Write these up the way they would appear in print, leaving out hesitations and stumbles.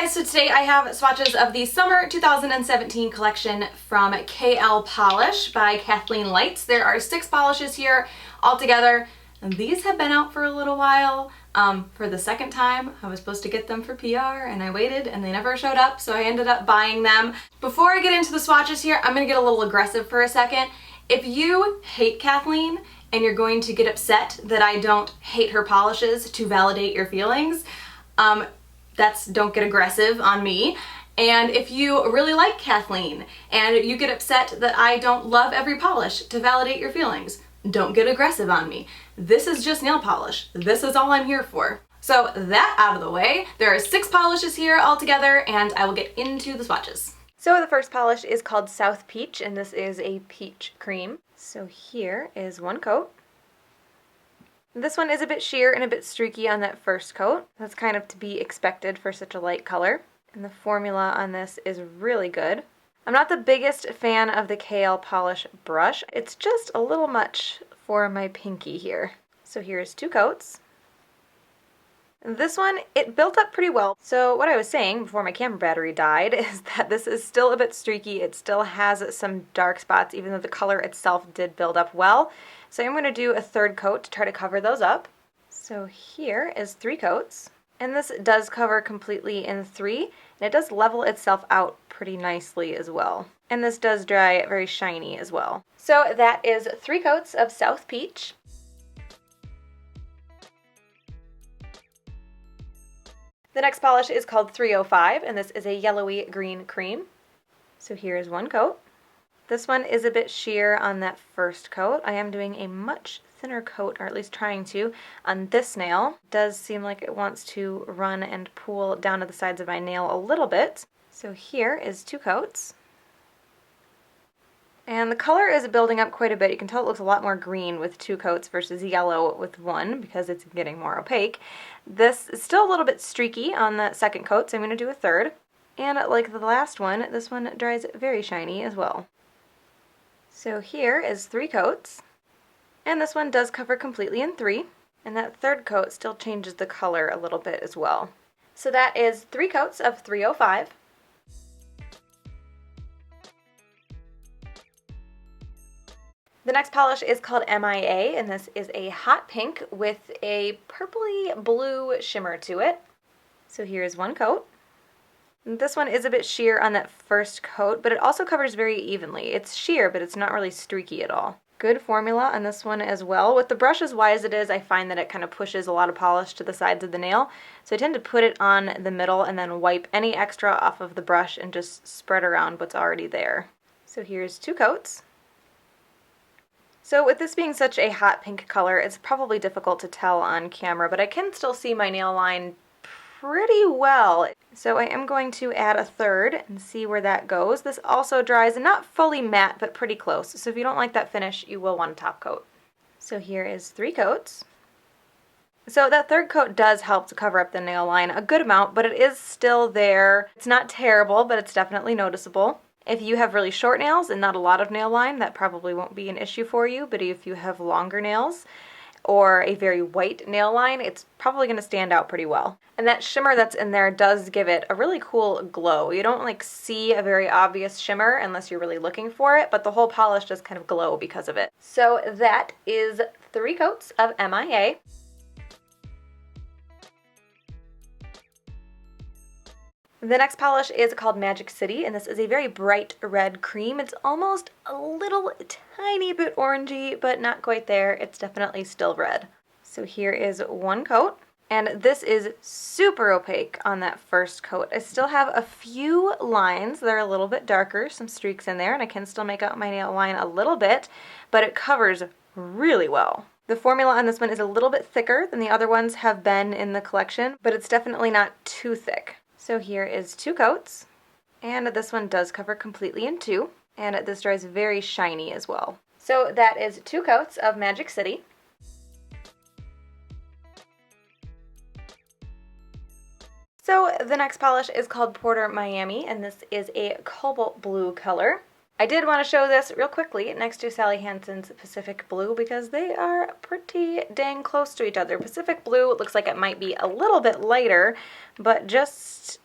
guys, so today I have swatches of the Summer 2017 collection from KL Polish by Kathleen Lights. There are 6 polishes here altogether, and these have been out for a little while. For the second time, I was supposed to get them for PR and I waited and they never showed up, so I ended up buying them. Before I get into the swatches here, I'm gonna get a little aggressive for a second. If you hate Kathleen and you're going to get upset that I don't hate her polishes to validate your feelings, don't get aggressive on me. And if you really like Kathleen and you get upset that I don't love every polish to validate your feelings, don't get aggressive on me. This is just nail polish. This is all I'm here for. So that out of the way, there are 6 polishes here altogether, and I will get into the swatches. So the first polish is called South Peach, and this is a peach cream. So here is one coat. This one is a bit sheer and a bit streaky on that first coat. That's kind of to be expected for such a light color. And the formula on this is really good. I'm not the biggest fan of the KL Polish brush. It's just a little much for my pinky here. So here's 2 coats. This one, it built up pretty well. So what I was saying before my camera battery died is that this is still a bit streaky. It still has some dark spots, even though the color itself did build up well. So I'm going to do a 3rd coat to try to cover those up. So here is 3 coats. And this does cover completely in 3, and it does level itself out pretty nicely as well. And this does dry very shiny as well. So that is 3 coats of South Peach. The next polish is called 305, and this is a yellowy green cream. So here is 1 coat. This one is a bit sheer on that first coat. I am doing a much thinner coat, or at least trying to, on this nail. It does seem like it wants to run and pool down to the sides of my nail a little bit. So here is 2 coats. And the color is building up quite a bit. You can tell it looks a lot more green with 2 coats versus yellow with 1 because it's getting more opaque. This is still a little bit streaky on that second coat, so I'm going to do a 3rd. And like the last one, this one dries very shiny as well. So here is 3 coats. And this one does cover completely in 3. And that 3rd coat still changes the color a little bit as well. So that is 3 coats of 305. The next polish is called MIA, and this is a hot pink with a purpley blue shimmer to it. So here's 1 coat. This one is a bit sheer on that first coat, but it also covers very evenly. It's sheer, but it's not really streaky at all. Good formula on this one as well. With the brush as wide as it is, I find that it kind of pushes a lot of polish to the sides of the nail. So I tend to put it on the middle and then wipe any extra off of the brush and just spread around what's already there. So here's 2 coats. So with this being such a hot pink color, it's probably difficult to tell on camera, but I can still see my nail line pretty well. So I am going to add a 3rd and see where that goes. This also dries not fully matte, but pretty close. So if you don't like that finish, you will want a top coat. So here is 3 coats. So that 3rd coat does help to cover up the nail line a good amount, but it is still there. It's not terrible, but it's definitely noticeable. If you have really short nails and not a lot of nail line, that probably won't be an issue for you, but if you have longer nails or a very white nail line, it's probably going to stand out pretty well. And that shimmer that's in there does give it a really cool glow. You don't like see a very obvious shimmer unless you're really looking for it, but the whole polish does kind of glow because of it. So that is 3 coats of MIA. The next polish is called Magic City, and this is a very bright red cream. It's almost a little tiny bit orangey, but not quite there. It's definitely still red. So here is 1 coat, and this is super opaque on that first coat. I still have a few lines that are a little bit darker, some streaks in there, and I can still make out my nail line a little bit, but it covers really well. The formula on this one is a little bit thicker than the other ones have been in the collection, but it's definitely not too thick. So here is 2 coats, and this one does cover completely in 2, and this dries very shiny as well. So that is 2 coats of Magic City. So the next polish is called Porter Miami, and this is a cobalt blue color. I did want to show this real quickly next to Sally Hansen's Pacific Blue because they are pretty dang close to each other. Pacific Blue looks like it might be a little bit lighter, but just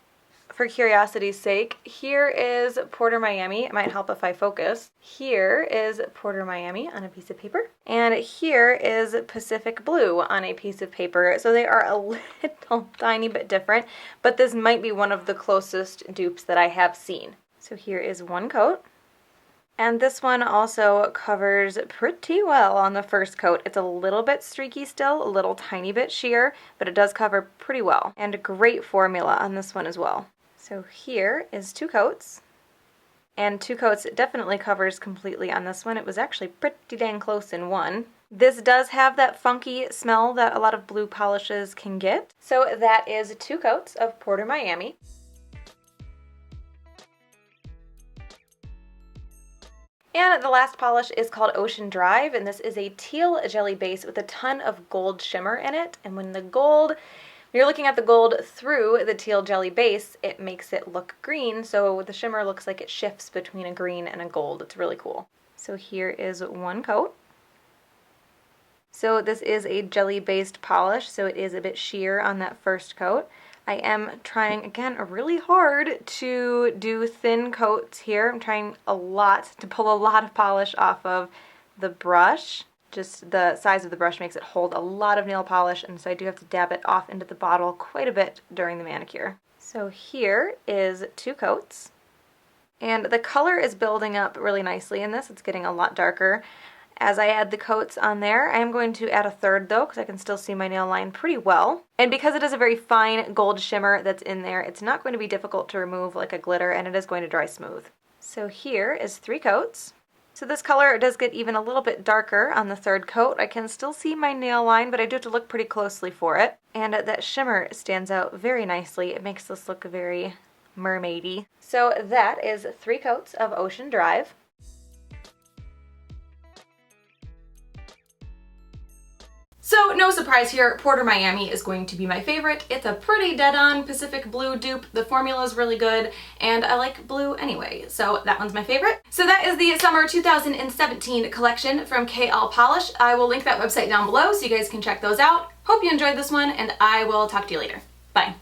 for curiosity's sake, here is Porter Miami. It might help if I focus. Here is Porter Miami on a piece of paper. And here is Pacific Blue on a piece of paper. So they are a little tiny bit different, but this might be one of the closest dupes that I have seen. So here is one coat. And this one also covers pretty well on the first coat. It's a little bit streaky still, a little tiny bit sheer, but it does cover pretty well. And a great formula on this one as well. So here is two coats. And two coats definitely covers completely on this one. It was actually pretty dang close in one. This does have that funky smell that a lot of blue polishes can get. So that is two coats of Porter Miami. And the last polish is called Ocean Drive, and this is a teal jelly base with a ton of gold shimmer in it. And when you're looking at the gold through the teal jelly base, it makes it look green, so the shimmer looks like it shifts between a green and a gold. It's really cool. So here is one coat. So this is a jelly-based polish, so it is a bit sheer on that first coat. I am trying, again, really hard to do thin coats here. I'm trying a lot to pull a lot of polish off of the brush. Just the size of the brush makes it hold a lot of nail polish, and so I do have to dab it off into the bottle quite a bit during the manicure. So here is two coats. And the color is building up really nicely in this. It's getting a lot darker. As I add the coats on there, I am going to add a third though, because I can still see my nail line pretty well. And because it is a very fine gold shimmer that's in there, it's not going to be difficult to remove like a glitter, and it is going to dry smooth. So here is three coats. So this color does get even a little bit darker on the third coat. I can still see my nail line, but I do have to look pretty closely for it. And that shimmer stands out very nicely. It makes this look very mermaidy. So that is three coats of Ocean Drive. So no surprise here, Porter Miami is going to be my favorite. It's a pretty dead-on Pacific Blue dupe. The formula is really good, and I like blue anyway, so that one's my favorite. So that is the summer 2017 collection from KL Polish. I will link that website down below so you guys can check those out. Hope you enjoyed this one, and I will talk to you later. Bye.